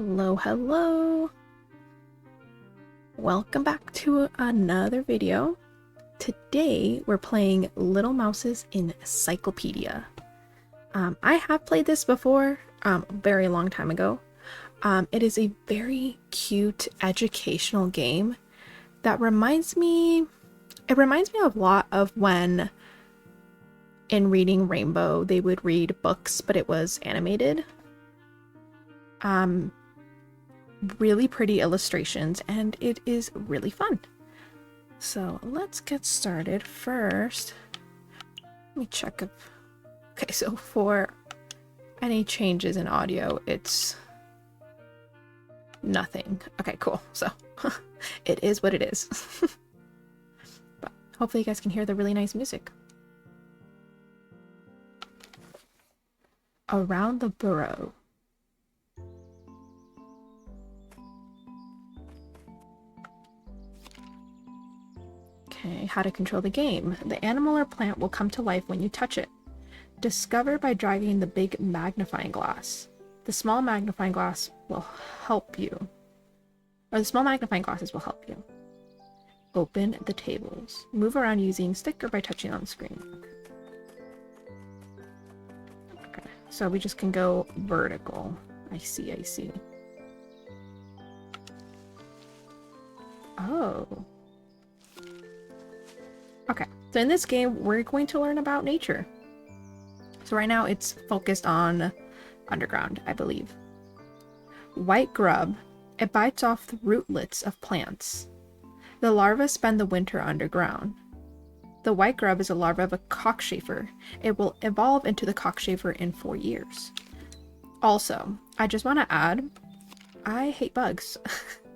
Hello, hello. Welcome back to another video. Today we're playing Little Mouse's Encyclopedia. I have played this before, a very long time ago. It is a very cute educational game that reminds me a lot of when in Reading Rainbow they would read books, but it was animated. Really pretty illustrations, and it is really fun. So let's get started. First, let me check if... Okay, so for any changes in audio, it's nothing. Okay, cool. So it is what it is. But hopefully you guys can hear the really nice music. Around the burrow. Okay, how to control the game. The animal or plant will come to life when you touch it. Discover by dragging the big magnifying glass. The small magnifying glass will help you. Or the small magnifying glasses will help you. Open the tables. Move around using stick or by touching on the screen. Okay, so we just can go vertical. I see, I see. Oh. Okay, so in this game, we're going to learn about nature. So right now it's focused on underground, I believe. White grub. It bites off the rootlets of plants. The larvae spend the winter underground. The white grub is a larva of a cockchafer. It will evolve into the cockchafer in 4 years. Also, I just want to add, I hate bugs.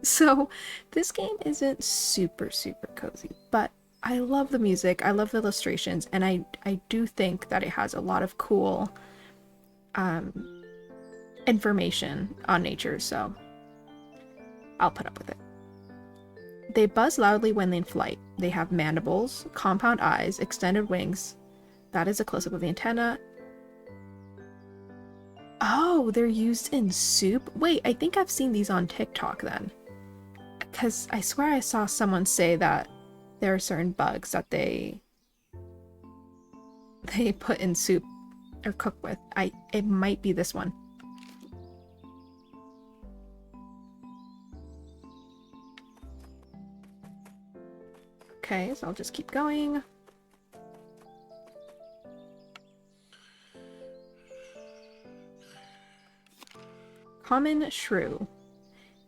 So this game isn't super cozy, but I love the music, I love the illustrations, and I do think that it has a lot of cool information on nature, so I'll put up with it. They buzz loudly when in flight. They have mandibles, compound eyes, extended wings. That is a close-up of the antenna. Oh, they're used in soup? Wait, I think I've seen these on TikTok then. Because I swear I saw someone say that there are certain bugs that they put in soup or cook with. It might be this one. Okay, so I'll just keep going. Common shrew.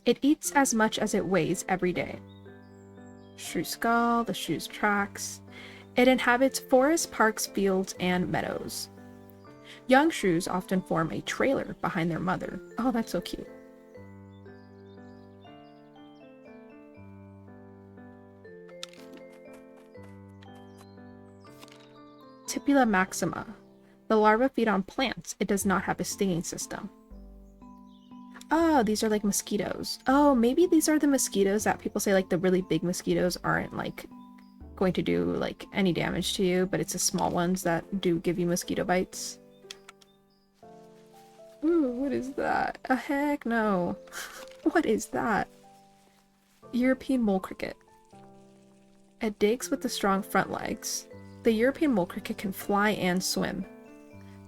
It eats as much as it weighs every day. Shrew skull, the shrew's tracks. It inhabits forests, parks, fields, and meadows. Young shrews often form a trailer behind their mother. Oh, that's so cute. Tipula maxima. The larvae feed on plants. It does not have a stinging system. Oh, these are like mosquitoes. Oh, maybe these are the mosquitoes that people say like the really big mosquitoes aren't like going to do like any damage to you, but it's the small ones that do give you mosquito bites. Ooh, what is that? Heck no. What is that? European mole cricket. It digs with the strong front legs. The European mole cricket can fly and swim.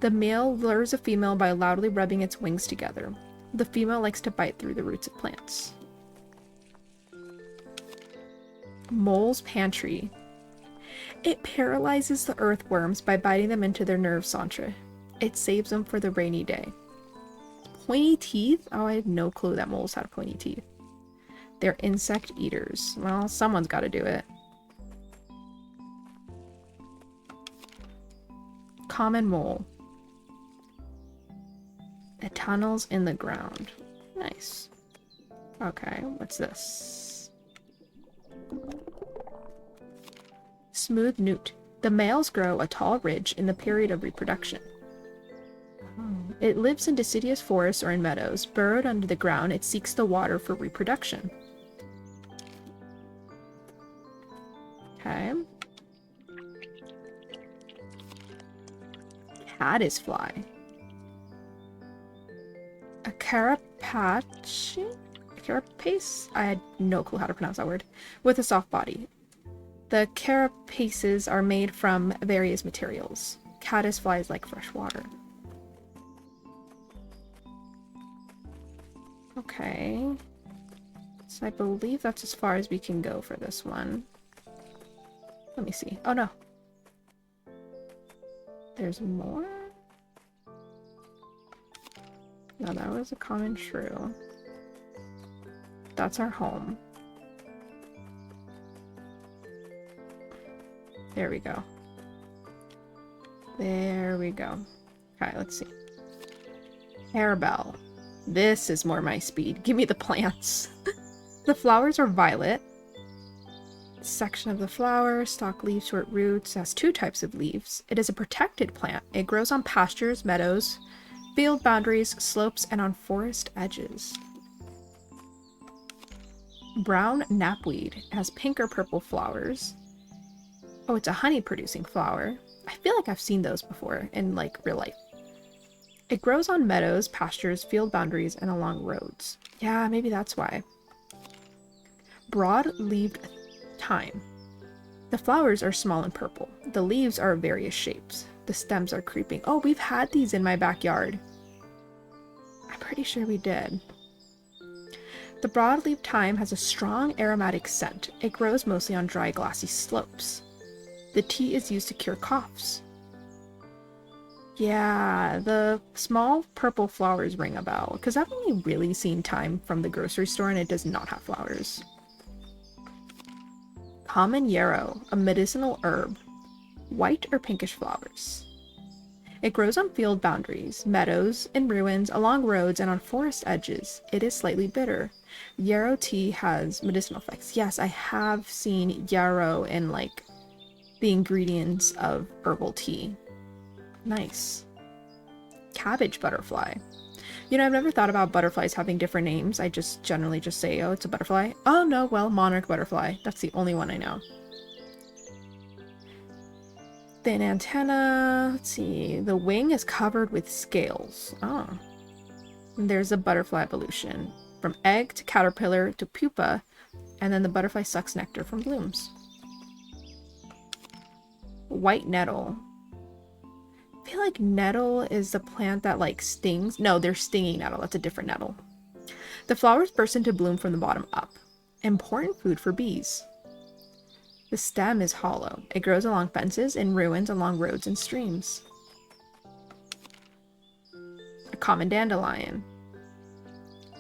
The male lures a female by loudly rubbing its wings together. The female likes to bite through the roots of plants. Mole's pantry. It paralyzes the earthworms by biting them into their nerve centre. It saves them for the rainy day. Pointy teeth? Oh, I had no clue that moles had pointy teeth. They're insect eaters. Well, someone's got to do it. Common mole. It tunnels in the ground. Nice. Okay, what's this? Smooth newt. The males grow a tall ridge in the period of reproduction. It lives in deciduous forests or in meadows. Burrowed under the ground, it seeks the water for reproduction. Okay. Caddisfly. A carapace? I had no clue how to pronounce that word. With a soft body. The carapaces are made from various materials. Caddisflies like fresh water. Okay. So I believe that's as far as we can go for this one. Let me see. Oh no. There's more? No, that was a common shrew. That's our home. There we go. There we go. Okay, let's see. Harebell. This is more my speed. Give me the plants. The flowers are violet. Section of the flower, stalk, leaves, short roots, has 2 types of leaves. It is a protected plant. It grows on pastures, meadows, field boundaries, slopes, and on forest edges. Brown knapweed has pink or purple flowers. Oh, it's a honey-producing flower. I feel like I've seen those before in, like, real life. It grows on meadows, pastures, field boundaries, and along roads. Yeah, maybe that's why. Broad-leaved thyme. The flowers are small and purple. The leaves are of various shapes. The stems are creeping. Oh, we've had these in my backyard. I'm pretty sure we did. The broadleaf thyme has a strong aromatic scent. It grows mostly on dry, glassy slopes. The tea is used to cure coughs. Yeah, the small purple flowers ring a bell, because I've only really seen thyme from the grocery store and it does not have flowers. Common yarrow, a medicinal herb. White or pinkish flowers. It grows on field boundaries, meadows, in ruins, along roads, and on forest edges. It is slightly bitter. Yarrow tea has medicinal effects. Yes, I have seen yarrow in, like, the ingredients of herbal tea. Nice. Cabbage butterfly. You know, I've never thought about butterflies having different names. I just generally just say, oh, it's a butterfly. Oh, no, well, monarch butterfly. That's the only one I know. Thin antenna. Let's see. The wing is covered with scales. Oh. And there's a butterfly evolution. From egg to caterpillar to pupa. And then the butterfly sucks nectar from blooms. White nettle. I feel like nettle is the plant that, like, stings. No, they're stinging nettle. That's a different nettle. The flowers burst into bloom from the bottom up. Important food for bees. The stem is hollow. It grows along fences, in ruins, along roads and streams. A common dandelion.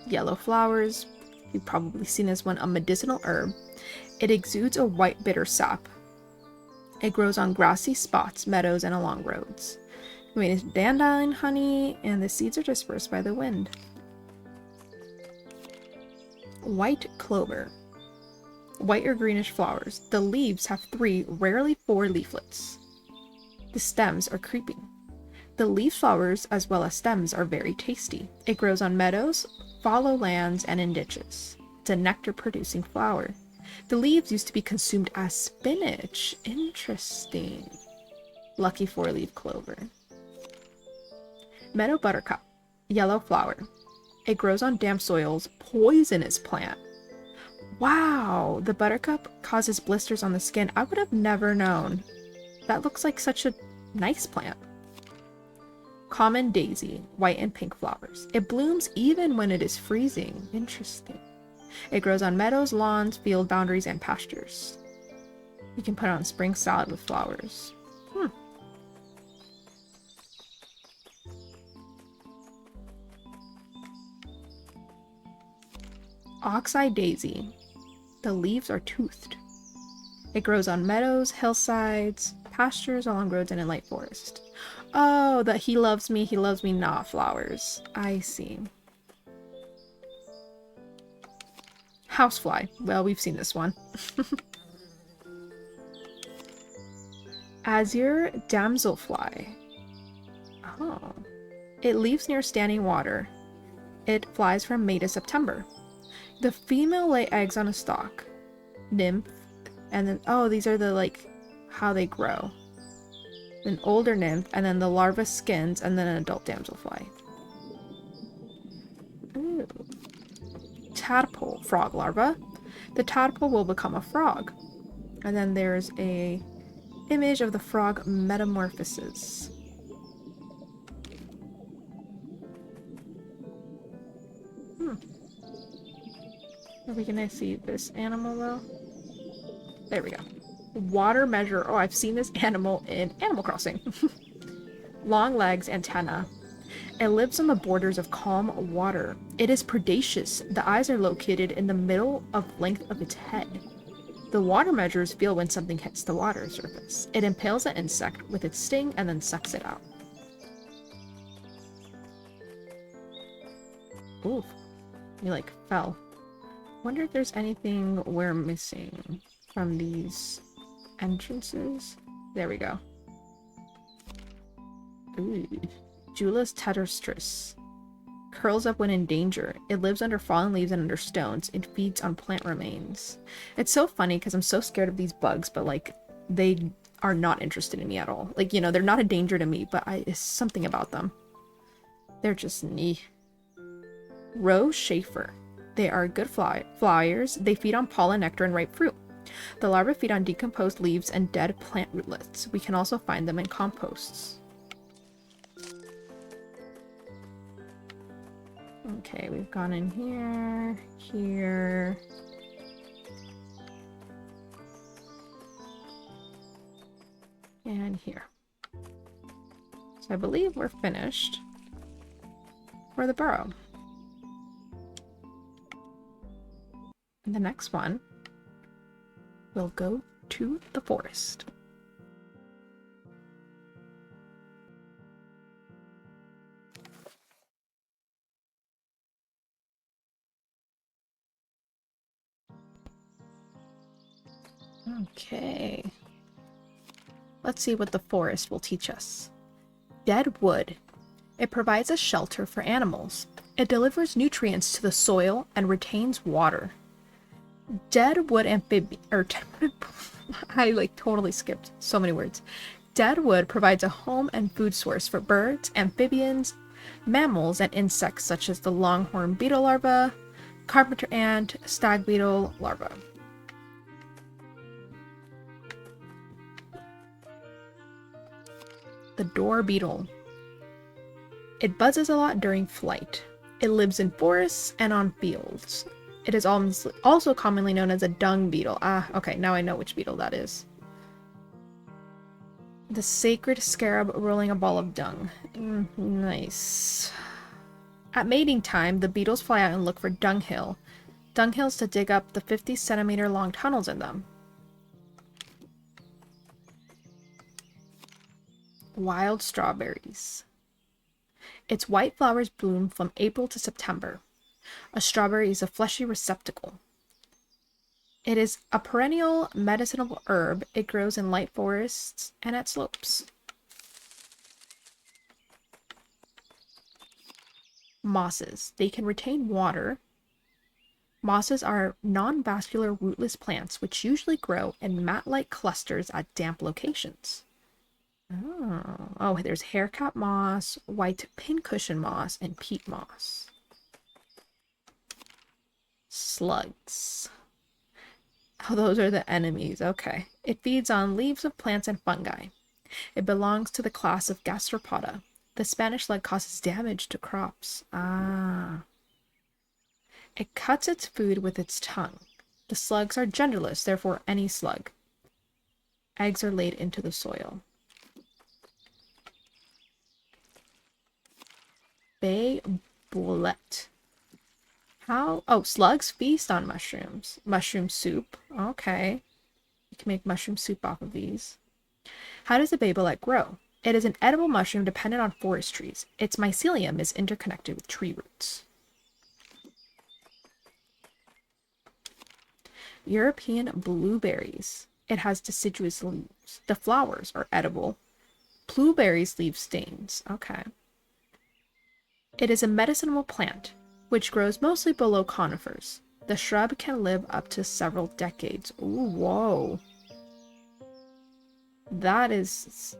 Yellow flowers. You've probably seen this one. A medicinal herb. It exudes a white bitter sap. It grows on grassy spots, meadows, and along roads. It makes dandelion honey, and the seeds are dispersed by the wind. White clover. White or greenish flowers. The leaves have 3, rarely 4 leaflets. The stems are creeping. The leaf flowers, as well as stems, are very tasty. It grows on meadows, fallow lands, and in ditches. It's a nectar-producing flower. The leaves used to be consumed as spinach. Interesting. Lucky 4-leaf clover. Meadow buttercup. Yellow flower. It grows on damp soils. Poisonous plant. Wow, the buttercup causes blisters on the skin. I would have never known. That looks like such a nice plant. Common daisy. White and pink flowers. It blooms even when it is freezing. Interesting. It grows on meadows, lawns, field boundaries, and pastures. You can put it on spring salad with flowers. Oxeye daisy. The leaves are toothed. It grows on meadows, hillsides, pastures, along roads, and in light forest. Oh, the he loves me not flowers. I see. Housefly. Well, we've seen this one. Azure damselfly. Oh. It lives near standing water. It flies from May to September. The female lay eggs on a stalk. Nymph. And then, oh, these are the, like, how they grow. An older nymph, and then the larva skins, and then an adult damselfly. Ooh. tadpole frog larva. The tadpole will become a frog. And then there's a image of the frog metamorphosis. Are we gonna see this animal though? There we go. Water measure. Oh, I've seen this animal in Animal Crossing. Long legs, antenna. It lives on the borders of calm water. It is predaceous. The eyes are located in the middle of length of its head. The water measures feel when something hits the water surface. It impales an insect with its sting and then sucks it out. Oof. He like fell. Wonder if there's anything we're missing from these entrances. There we go. Ooh. Julas tetrastris. Curls up when in danger. It lives under fallen leaves and under stones. It feeds on plant remains. It's so funny because I'm so scared of these bugs, but like they are not interested in me at all. Like, you know, they're not a danger to me, but it's something about them. They're just neat. Rose Schaefer. They are good flyers. They feed on pollen, nectar, and ripe fruit. The larvae feed on decomposed leaves and dead plant rootlets. We can also find them in composts. Okay, we've gone in here, here. And here. So I believe we're finished for the burrow. And the next one, we'll go to the forest. Okay. Let's see what the forest will teach us. Dead wood. It provides a shelter for animals. It delivers nutrients to the soil and retains water. Dead wood amphibian, I like totally skipped so many words. Dead wood provides a home and food source for birds, amphibians, mammals, and insects such as the longhorn beetle larva, carpenter ant, stag beetle larva. The door beetle. It buzzes a lot during flight. It lives in forests and on fields. It is also commonly known as a dung beetle. Ah, okay, now I know which beetle that is. The sacred scarab rolling a ball of dung. Nice. At mating time, the beetles fly out and look for dunghills to dig up the 50-centimeter long tunnels in them. Wild strawberries. Its white flowers bloom from April to September. A strawberry is a fleshy receptacle. It is a perennial medicinal herb. It grows in light forests and at slopes. Mosses. They can retain water. Mosses are non-vascular rootless plants which usually grow in mat-like clusters at damp locations. Oh, there's haircap moss, white pincushion moss, and peat moss. Slugs. Oh, those are the enemies. Okay. It feeds on leaves of plants and fungi. It belongs to the class of gastropoda. The Spanish slug causes damage to crops. Ah. It cuts its food with its tongue. The slugs are genderless, therefore any slug. Eggs are laid into the soil. Bay boulette. How? Oh, slugs feast on mushrooms. Mushroom soup. Okay. You can make mushroom soup off of these. How does the bay boulette grow? It is an edible mushroom dependent on forest trees. Its mycelium is interconnected with tree roots. European blueberries. It has deciduous leaves. The flowers are edible. Blueberries leave stains. Okay. It is a medicinal plant, which grows mostly below conifers. The shrub can live up to several decades. Ooh, whoa. That is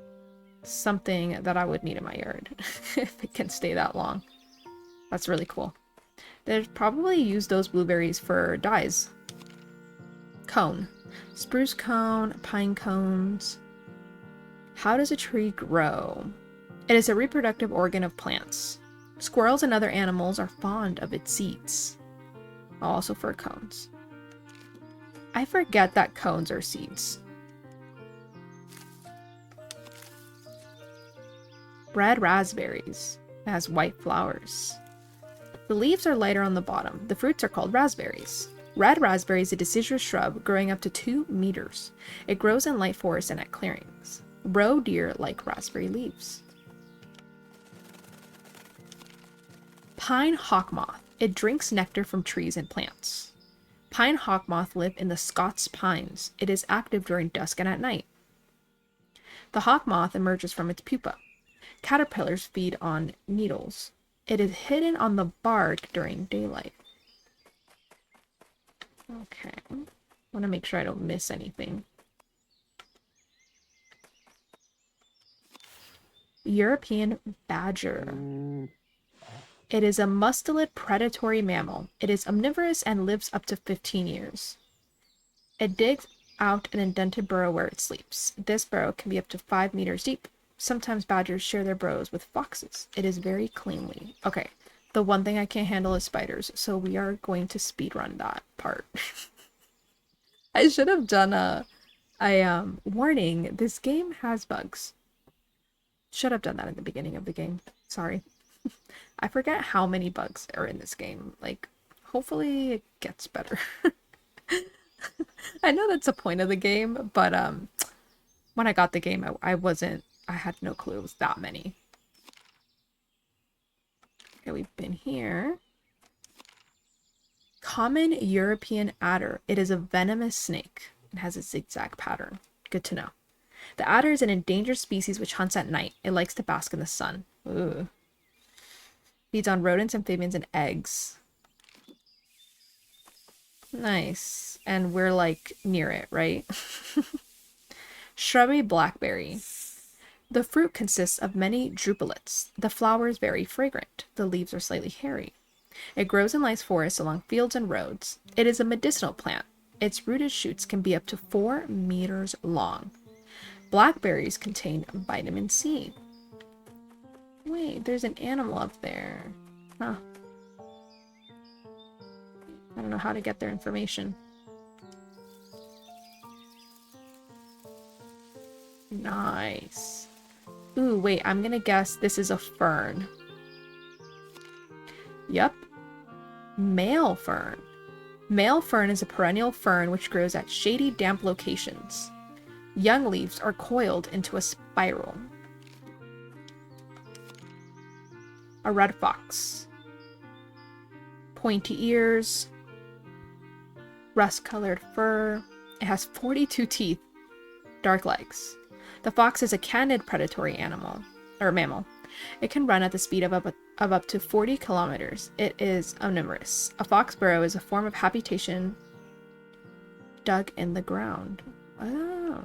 something that I would need in my yard if it can stay that long. That's really cool. They probably use those blueberries for dyes. Cone. Spruce cone, pine cones. How does a tree grow? It is a reproductive organ of plants. Squirrels and other animals are fond of its seeds. Also for cones. I forget that cones are seeds. Red raspberries. It has white flowers. The leaves are lighter on the bottom. The fruits are called raspberries. Red raspberry is a deciduous shrub growing up to 2 meters. It grows in light forests and at clearings. Roe deer like raspberry leaves. Pine hawk moth. It drinks nectar from trees and plants. Pine hawk moth live in the Scots pines. It is active during dusk and at night. The hawk moth emerges from its pupa. Caterpillars feed on needles. It is hidden on the bark during daylight. Okay. I want to make sure I don't miss anything. European badger. It is a mustelid predatory mammal. It is omnivorous and lives up to 15 years. It digs out an indented burrow where it sleeps. This burrow can be up to 5 meters deep. Sometimes badgers share their burrows with foxes. It is very cleanly. Okay, the one thing I can't handle is spiders, so we are going to speedrun that part. I should have done a warning. This game has bugs. Should have done that at the beginning of the game. Sorry. I forget how many bugs are in this game. Like, hopefully it gets better. I know that's the point of the game, but when I got the game, I had no clue it was that many. Okay, we've been here. Common European adder. It is a venomous snake. It has a zigzag pattern. Good to know. The adder is an endangered species which hunts at night. It likes to bask in the sun. Ooh. Feeds on rodents, amphibians, and eggs. Nice. And we're like near it, right? Shrubby blackberry. The fruit consists of many drupelets. The flower is very fragrant. The leaves are slightly hairy. It grows in light forests along fields and roads. It is a medicinal plant. Its rooted shoots can be up to 4 meters long. Blackberries contain vitamin C. Wait, there's an animal up there. Huh. I don't know how to get their information. Nice. Ooh, wait, I'm gonna guess this is a fern. Yep. Male fern. Male fern is a perennial fern which grows at shady, damp locations. Young leaves are coiled into a spiral. A red fox. Pointy ears. Rust-colored fur. It has 42 teeth. Dark legs. The fox is a candid predatory mammal. It can run at the speed of up to 40 kilometers. It is omnivorous. A fox burrow is a form of habitation dug in the ground. Oh.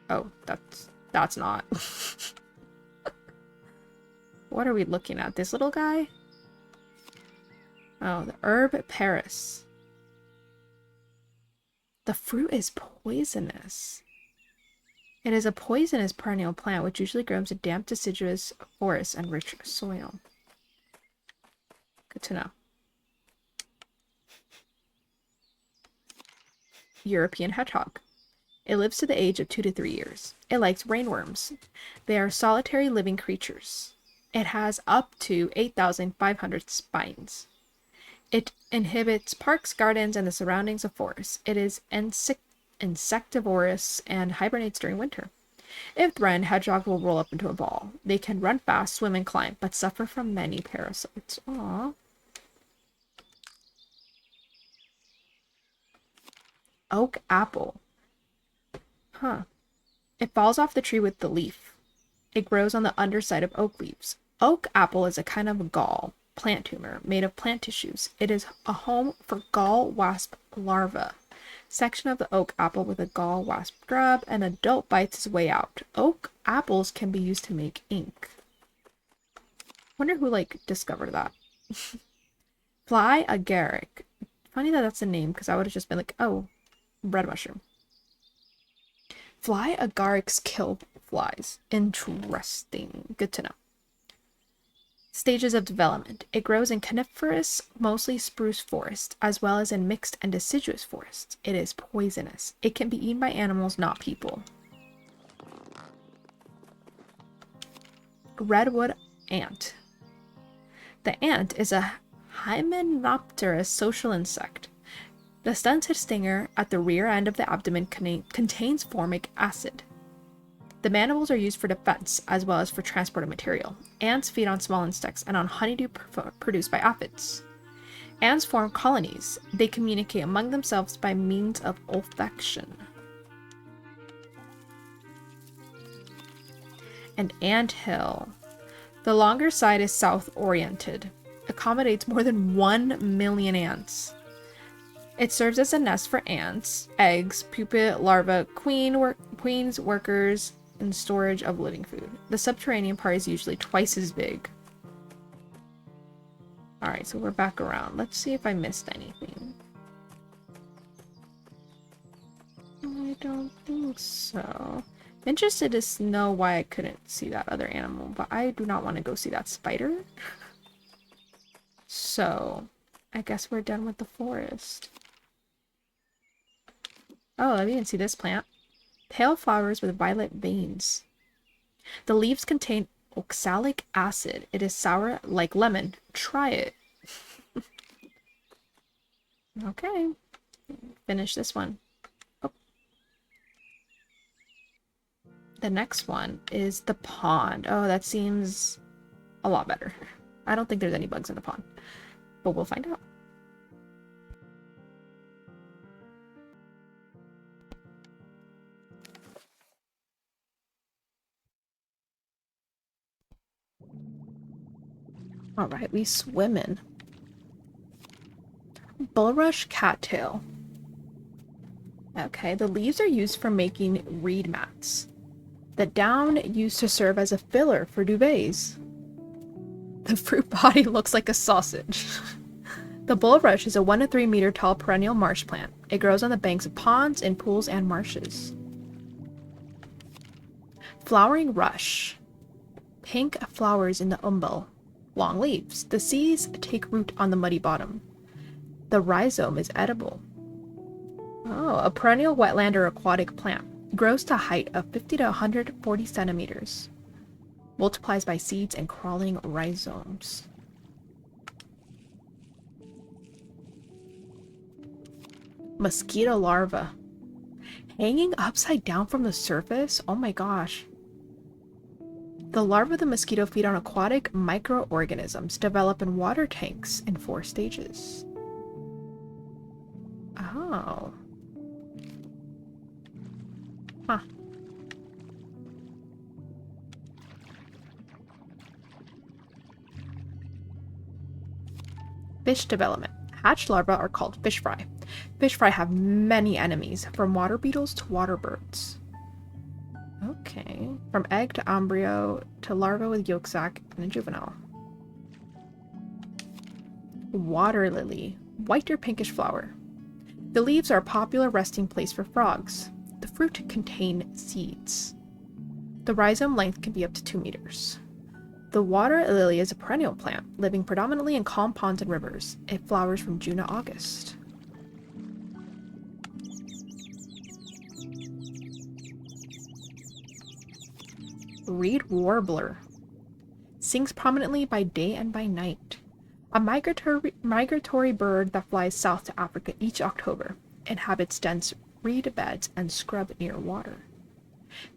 Oh, that's not. What are we looking at? This little guy? Oh, the herb Paris. The fruit is poisonous. It is a poisonous perennial plant which usually grows in damp deciduous forests and rich soil. Good to know. European hedgehog. It lives to the age of 2 to 3 years. It likes rainworms. They are solitary living creatures. It has up to 8,500 spines. It inhabits parks, gardens, and the surroundings of forests. It is insectivorous and hibernates during winter. If threatened, hedgehogs will roll up into a ball. They can run fast, swim, and climb, but suffer from many parasites. Aww. Oak apple. Huh. It falls off the tree with the leaf. It grows on the underside of oak leaves. Oak apple is a kind of gall, plant tumor, made of plant tissues. It is a home for gall wasp larvae. Section of the oak apple with a gall wasp grub. An adult bites his way out. Oak apples can be used to make ink. Wonder who, like, discovered that. Fly agaric. Funny that that's a name, because I would have just been like, oh, red mushroom. Fly agarics kill flies. Interesting. Good to know. Stages of development. It grows in coniferous, mostly spruce forest, as well as in mixed and deciduous forests. It is poisonous. It can be eaten by animals, not people. Redwood ant. The ant is a hymenopterous social insect. The stunted stinger at the rear end of the abdomen contains formic acid. The mandibles are used for defense as well as for transport of material. Ants feed on small insects and on honeydew produced by aphids. Ants form colonies. They communicate among themselves by means of olfaction. An anthill. The longer side is south-oriented. Accommodates more than 1 million ants. It serves as a nest for ants, eggs, pupa, larvae, queens, workers, and storage of living food. The subterranean part is usually twice as big. Alright, so we're back around. Let's see if I missed anything. I don't think so. Interested to know why I couldn't see that other animal, but I do not want to go see that spider. So, I guess we're done with the forest. Oh, I didn't see this plant. Pale flowers with violet veins. The leaves contain oxalic acid. It is sour like lemon. Try it. Okay. Finish this one. Oh. The next one is the pond. Oh, that seems a lot better. I don't think there's any bugs in the pond, but we'll find out. All right, we swim in. Bulrush cattail. Okay, the leaves are used for making reed mats. The down used to serve as a filler for duvets. The fruit body looks like a sausage. The bulrush is a 1 to 3 meter tall perennial marsh plant. It grows on the banks of ponds, in pools, and marshes. Flowering rush. Pink flowers in the umbel. Long leaves. The seeds take root on the muddy bottom. The rhizome is edible. Oh, a perennial wetland or aquatic plant. Grows to a height of 50 to 140 centimeters. Multiplies by seeds and crawling rhizomes. Mosquito larva. Hanging upside down from the surface? Oh my gosh. The larvae of the mosquito feed on aquatic microorganisms, develop in water tanks in 4 stages. Oh. Huh. Fish development. Hatched larvae are called fish fry. Fish fry have many enemies, from water beetles to water birds. Okay. From egg to embryo to larva with yolk sac and a juvenile. Water lily. White or pinkish flower. The leaves are a popular resting place for frogs. The fruit contain seeds. The rhizome length can be up to 2 meters. The water lily is a perennial plant, living predominantly in calm ponds and rivers. It flowers from June to August. Reed warbler. Sings prominently by day and by night. A migratory bird that flies south to Africa each October. Inhabits dense reed beds and scrub near water.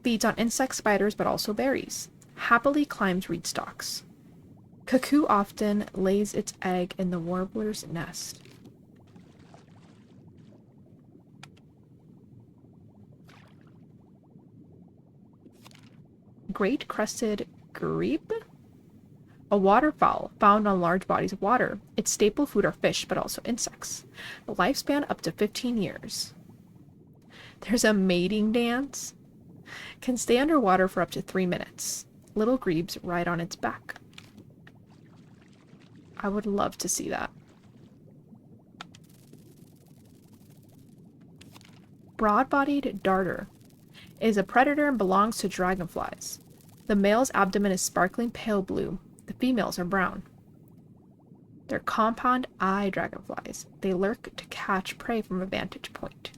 Feeds on insects, spiders, but also berries. Happily climbs reed stalks. Cuckoo often lays its egg in the warbler's nest. Great crested grebe? A waterfowl found on large bodies of water. Its staple food are fish, but also insects. A lifespan up to 15 years. There's a mating dance. Can stay underwater for up to 3 minutes. Little grebes ride on its back. I would love to see that. Broad-bodied darter is a predator and belongs to dragonflies. The male's abdomen is sparkling pale blue. The females are brown. They're compound eye dragonflies. They lurk to catch prey from a vantage point.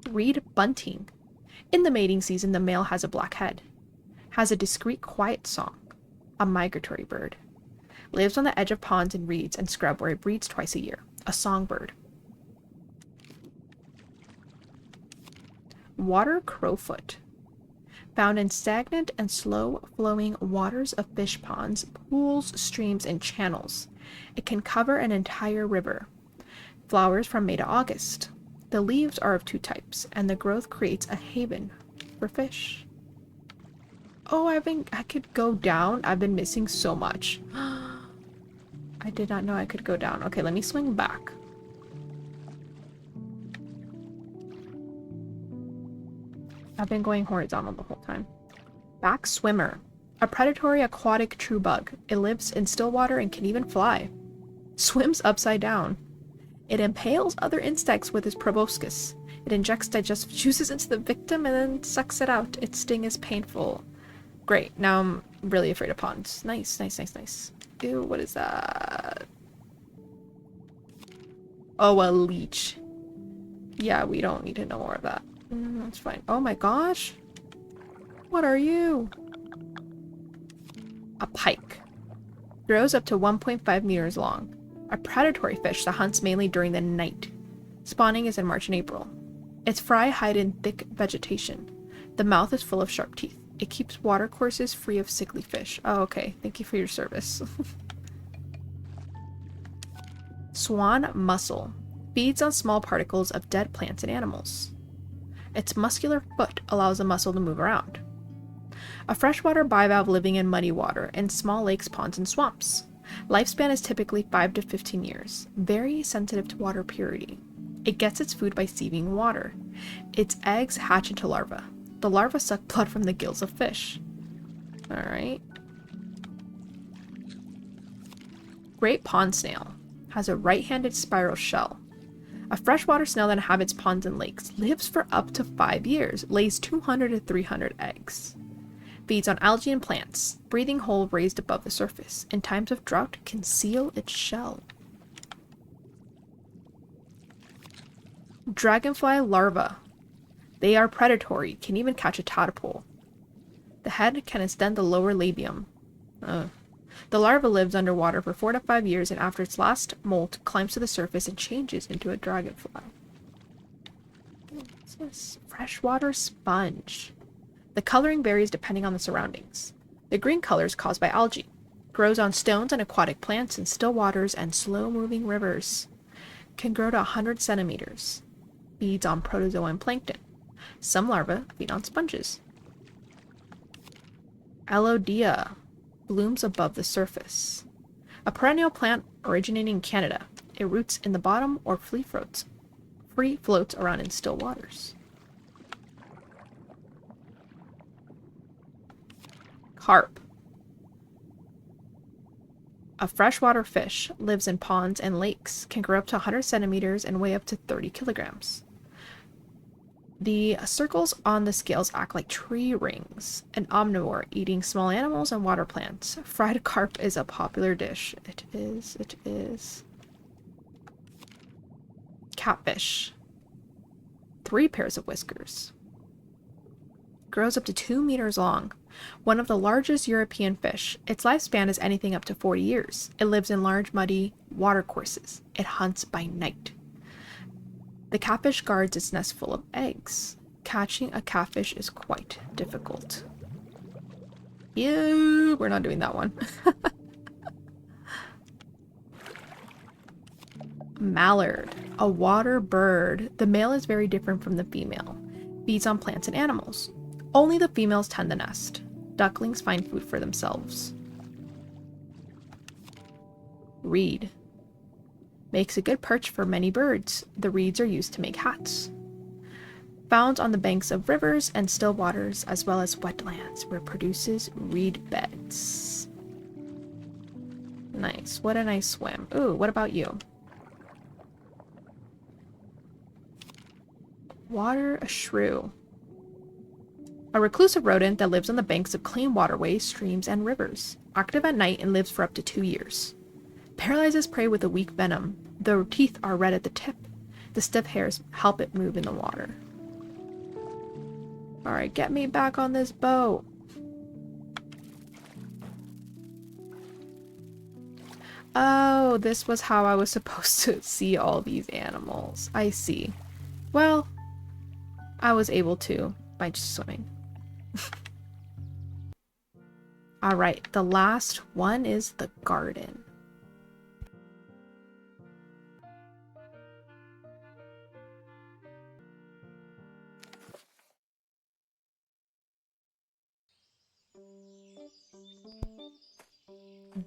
Reed bunting. In the mating season, the male has a black head. Has a discreet, quiet song. A migratory bird. Lives on the edge of ponds and reeds and scrub where it breeds twice a year. A songbird. Water crowfoot. Found in stagnant and slow-flowing waters of fish ponds, pools, streams, and channels. It can cover an entire river. Flowers from May to August. The leaves are of 2 types, and the growth creates a haven for fish. Oh, I could go down. I've been missing so much. I did not know I could go down. Okay, let me swing back. I've been going horizontal the whole time. Back swimmer. A predatory aquatic true bug. It lives in still water and can even fly. Swims upside down. It impales other insects with its proboscis. It injects digestive juices into the victim and then sucks it out. Its sting is painful. Great. Now I'm really afraid of ponds. Nice, nice, nice, nice. Ew, what is that? Oh, a leech. Yeah, we don't need to know more of that. That's fine. Oh my gosh. What are you? A pike. Grows up to 1.5 meters long. A predatory fish that hunts mainly during the night. Spawning is in March and April. Its fry hide in thick vegetation. The mouth is full of sharp teeth. It keeps watercourses free of sickly fish. Oh, okay. Thank you for your service. Swan mussel. Feeds on small particles of dead plants and animals. Its muscular foot allows the mussel to move around. A freshwater bivalve living in muddy water in small lakes, ponds, and swamps. Lifespan is typically 5 to 15 years. Very sensitive to water purity. It gets its food by sieving water. Its eggs hatch into larvae. The larvae suck blood from the gills of fish. Alright. Great pond snail. Has a right-handed spiral shell. A freshwater snail that inhabits ponds and lakes. Lives for up to 5 years. Lays 200 to 300 eggs. Feeds on algae and plants. Breathing hole raised above the surface. In times of drought, can seal its shell. Dragonfly larvae. They are predatory. Can even catch a tadpole. The head can extend the lower labium. The larva lives underwater for 4 to 5 years, and after its last molt, climbs to the surface and changes into a dragonfly. What's this? Freshwater sponge. The coloring varies depending on the surroundings. The green color is caused by algae. Grows on stones and aquatic plants in still waters and slow-moving rivers. Can grow to 100 centimeters. Feeds on protozoa and plankton. Some larvae feed on sponges. Elodea. Blooms above the surface. A perennial plant originating in Canada. It roots in the bottom or free floats around in still waters. Carp. A freshwater fish, lives in ponds and lakes, can grow up to 100 centimeters and weigh up to 30 kilograms. The circles on the scales act like tree rings. An omnivore, eating small animals and water plants. Fried carp is a popular dish. It is. Catfish. 3 pairs of whiskers. Grows up to 2 meters long. One of the largest European fish. Its lifespan is anything up to 40 years. It lives in large, muddy watercourses. It hunts by night. The catfish guards its nest full of eggs. Catching a catfish is quite difficult. Ew, we're not doing that one. Mallard, a water bird. The male is very different from the female. Feeds on plants and animals. Only the females tend the nest. Ducklings find food for themselves. Reed. Makes a good perch for many birds. The reeds are used to make hats. Found on the banks of rivers and still waters, as well as wetlands, where it produces reed beds. Nice. What a nice swim. Ooh, what about you? Water shrew. A reclusive rodent that lives on the banks of clean waterways, streams, and rivers. Active at night and lives for up to 2 years. Paralyzes prey with a weak venom. The teeth are red at the tip. The stiff hairs help it move in the water. Alright, get me back on this boat. Oh, this was how I was supposed to see all these animals. I see. Well, I was able to by just swimming. Alright, the last one is the garden.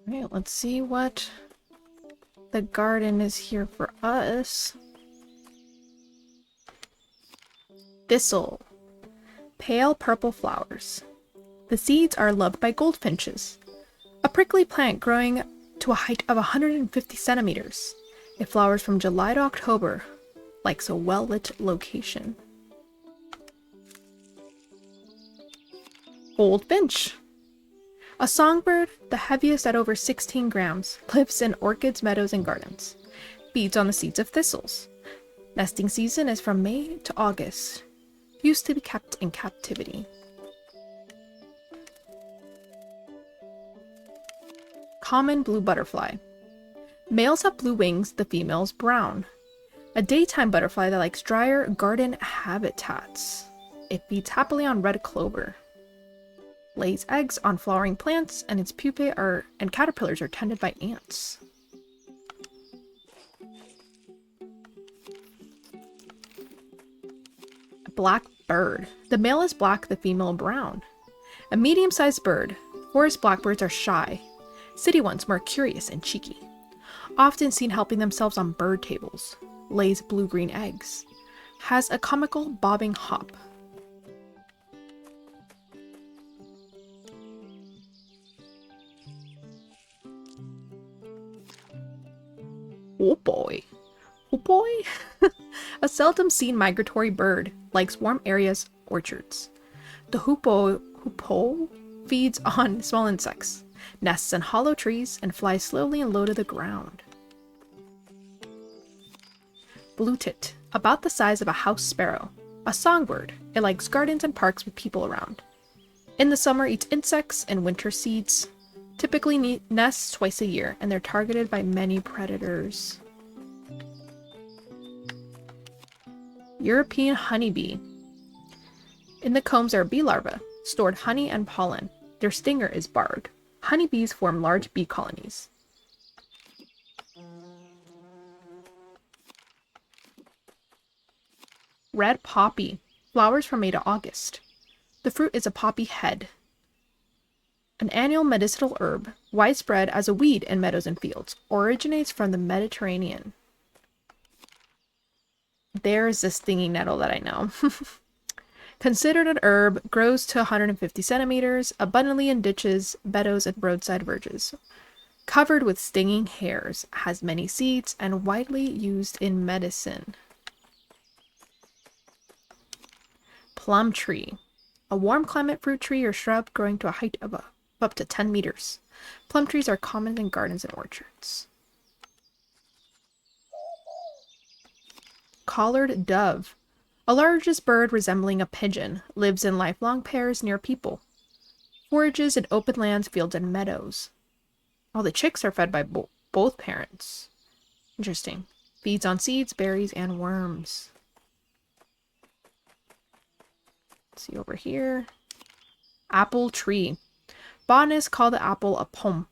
Alright, let's see what the garden is here for us. Thistle. Pale purple flowers. The seeds are loved by goldfinches. A prickly plant growing to a height of 150 centimeters. It flowers from July to October, likes a well-lit location. Goldfinch. A songbird, the heaviest at over 16 grams, lives in orchids, meadows, and gardens. Feeds on the seeds of thistles. Nesting season is from May to August. Used to be kept in captivity. Common blue butterfly. Males have blue wings, the females brown. A daytime butterfly that likes drier garden habitats. It feeds happily on red clover. Lays eggs on flowering plants, and its pupae and caterpillars are tended by ants. Black bird. The male is black, the female brown. A medium-sized bird. Forest blackbirds are shy. City ones more curious and cheeky. Often seen helping themselves on bird tables. Lays blue-green eggs. Has a comical bobbing hop. Oh boy. Oh boy. A seldom seen migratory bird, likes warm areas, orchards. The hoopoe feeds on small insects, nests in hollow trees, and flies slowly and low to the ground. Blue tit, about the size of a house sparrow. A songbird, it likes gardens and parks with people around. In the summer eats insects and winter seeds. Typically nests twice a year, and they're targeted by many predators. European honeybee. In the combs are bee larvae, stored honey and pollen. Their stinger is barbed. Honeybees form large bee colonies. Red poppy. Flowers from May to August. The fruit is a poppy head. An annual medicinal herb, widespread as a weed in meadows and fields, originates from the Mediterranean. There's this stinging nettle that I know. Considered an herb, grows to 150 centimeters, abundantly in ditches, meadows, and roadside verges. Covered with stinging hairs, has many seeds, and widely used in medicine. Plum tree. A warm climate fruit tree or shrub growing to a height of up to 10 meters. Plum trees are common in gardens and orchards. Collared dove. A largest bird resembling a pigeon, lives in lifelong pairs near people. Forages in open lands, fields, and meadows. All the chicks are fed by both parents. Interesting. Feeds on seeds, berries, and worms. Let's see over here. Apple tree. Botanists call the apple a pomme.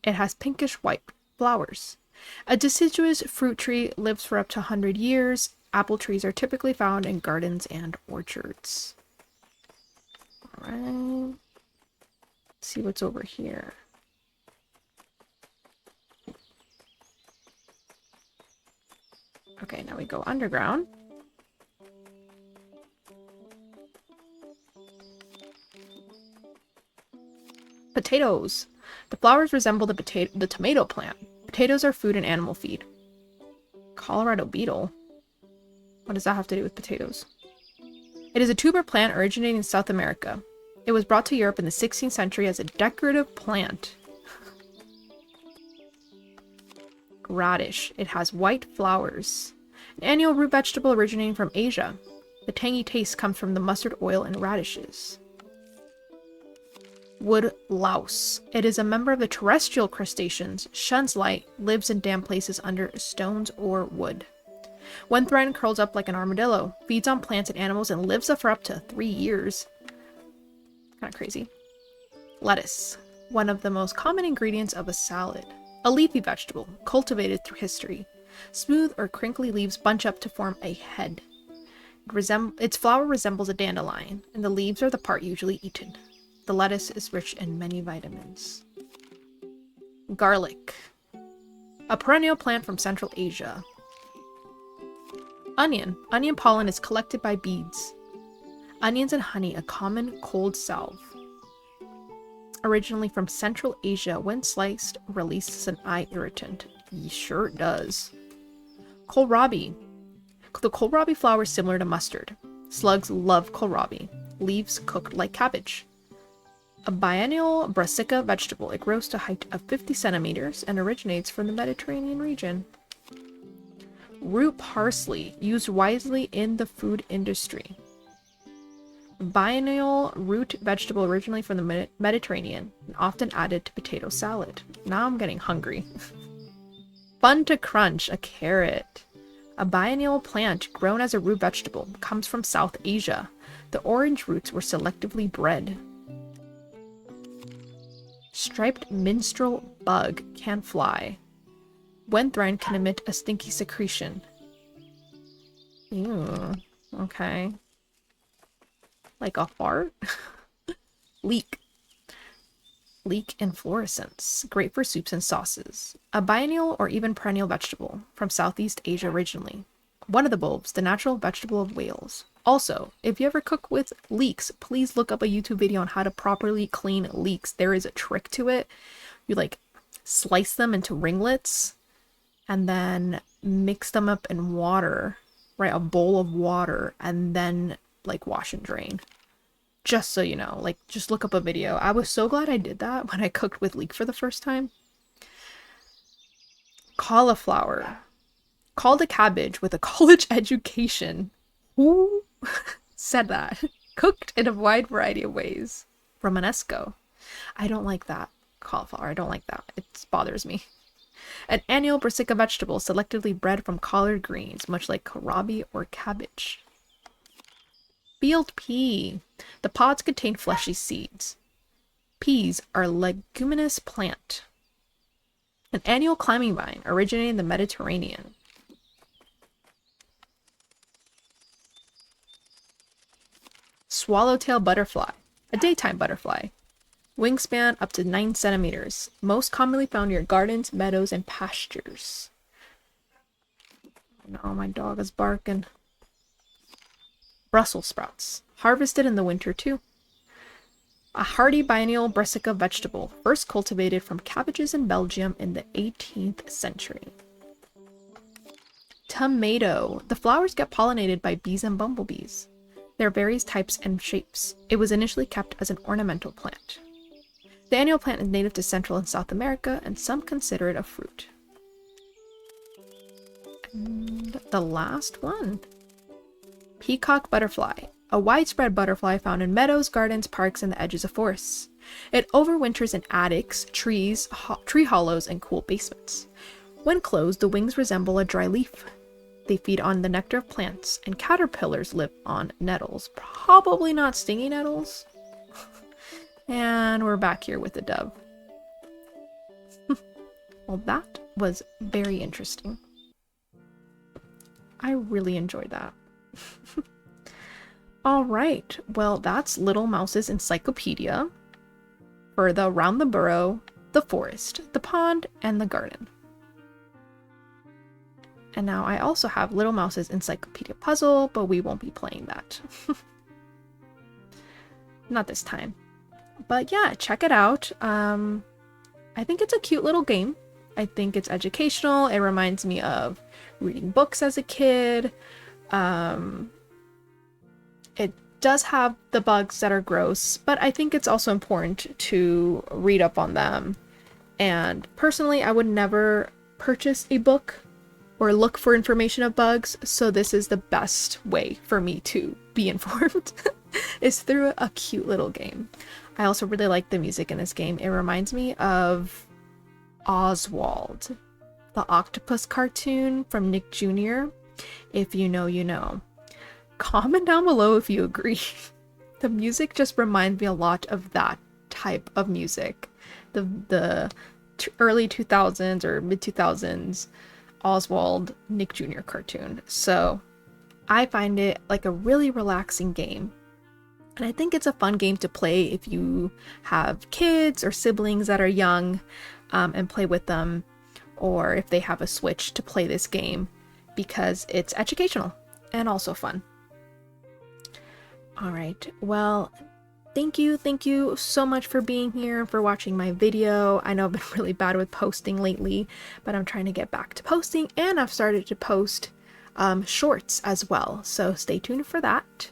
It has pinkish white flowers. A deciduous fruit tree lives for up to 100 years. Apple trees are typically found in gardens and orchards. Alright. Let's see what's over here. Okay, now we go underground. Potatoes. The flowers resemble the tomato plant. Potatoes are food and animal feed. Colorado beetle. What does that have to do with potatoes? It is a tuber plant originating in South America. It was brought to Europe in the 16th century as a decorative plant. Radish. It has white flowers. An annual root vegetable originating from Asia. The tangy taste comes from the mustard oil in radishes. Wood louse. It is a member of the terrestrial crustaceans, shuns light, lives in damp places under stones or wood. When threatened, curls up like an armadillo, feeds on plants and animals, and lives for up to 3 years. Kind of crazy. Lettuce. One of the most common ingredients of a salad. A leafy vegetable, cultivated through history. Smooth or crinkly leaves bunch up to form a head. Its flower resembles a dandelion, and the leaves are the part usually eaten. The lettuce is rich in many vitamins. Garlic. A perennial plant from Central Asia. Onion. Onion pollen is collected by bees. Onions and honey, a common cold salve. Originally from Central Asia, when sliced, releases an eye irritant. Sure it does. Kohlrabi. The kohlrabi flower is similar to mustard. Slugs love kohlrabi. Leaves cooked like cabbage. A biennial brassica vegetable. It grows to a height of 50 centimeters and originates from the Mediterranean region. Root parsley, used wisely in the food industry. Biennial root vegetable originally from the Mediterranean and often added to potato salad. Now I'm getting hungry. Fun to crunch, a carrot. A biennial plant grown as a root vegetable, comes from South Asia. The orange roots were selectively bred. Striped minstrel bug can fly. When threatened, can emit a stinky secretion. Ew, okay. Like a fart? Leek. Leek inflorescence. Great for soups and sauces. A biennial or even perennial vegetable from Southeast Asia originally. One of the bulbs, the natural vegetable of Wales. Also, if you ever cook with leeks, please look up a YouTube video on how to properly clean leeks. There is a trick to it. You like slice them into ringlets and then mix them up in water, right? A bowl of water, and then like wash and drain. Just so you know, like just look up a video. I was so glad I did that when I cooked with leek for the first time. Cauliflower. Called a cabbage with a college education. Who said that? Cooked in a wide variety of ways. Romanesco. I don't like that. Cauliflower, I don't like that. It bothers me. An annual brassica vegetable selectively bred from collard greens, much like kohlrabi or cabbage. Field pea. The pods contain fleshy seeds. Peas are a leguminous plant. An annual climbing vine originating in the Mediterranean. Swallowtail butterfly. A daytime butterfly. Wingspan up to 9 centimeters. Most commonly found near gardens, meadows, and pastures. No, my dog is barking. Brussels sprouts. Harvested in the winter too. A hardy biennial brassica vegetable, first cultivated from cabbages in Belgium in the 18th century. Tomato. The flowers get pollinated by bees and bumblebees. There are various types and shapes. It was initially kept as an ornamental plant. The annual plant is native to Central and South America, and some consider it a fruit. And the last one. Peacock butterfly. A widespread butterfly found in meadows, gardens, parks, and the edges of forests. It overwinters in attics, trees, tree hollows, and cool basements. When closed, the wings resemble a dry leaf. They feed on the nectar of plants, and caterpillars live on nettles. Probably not stingy nettles. And we're back here with the dove. Well, that was very interesting. I really enjoyed that. All right, well, that's Little Mouse's Encyclopedia for the around the burrow, the forest, the pond, and the garden. And now I also have Little Mouse's Encyclopedia puzzle, but we won't be playing that. Not this time. But yeah, check it out. I think it's a cute little game. I think it's educational. It reminds me of reading books as a kid. It does have the bugs that are gross, but I think it's also important to read up on them. And personally, I would never purchase a book or look for information of bugs, so this is the best way for me to be informed is through a cute little game. I also really like the music in this game. It reminds me of Oswald, the octopus cartoon from Nick Jr. If you know, you know. Comment down below if you agree. The music just reminds me a lot of that type of music. The early 2000s or mid 2000s Oswald Nick Jr. cartoon. So I find it like a really relaxing game. And I think it's a fun game to play if you have kids or siblings that are young, and play with them, or if they have a Switch to play this game, because it's educational and also fun. All right, well, thank you so much for being here and for watching my video. I know I've been really bad with posting lately, but I'm trying to get back to posting, and I've started to post shorts as well, so stay tuned for that.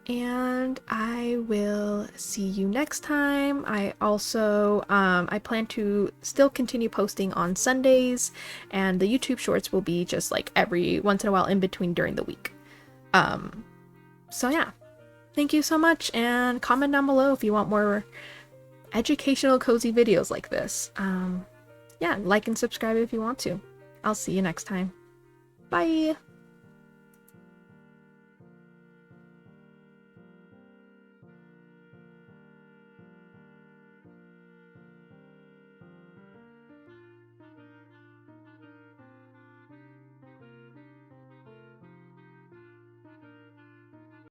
And I will see you next time. I also, I plan to still continue posting on Sundays, and the YouTube shorts will be just like every once in a while in between during the week. So yeah, thank you so much, and comment down below if you want more educational cozy videos like this. Yeah, like and subscribe if you want to. I'll see you next time. Bye!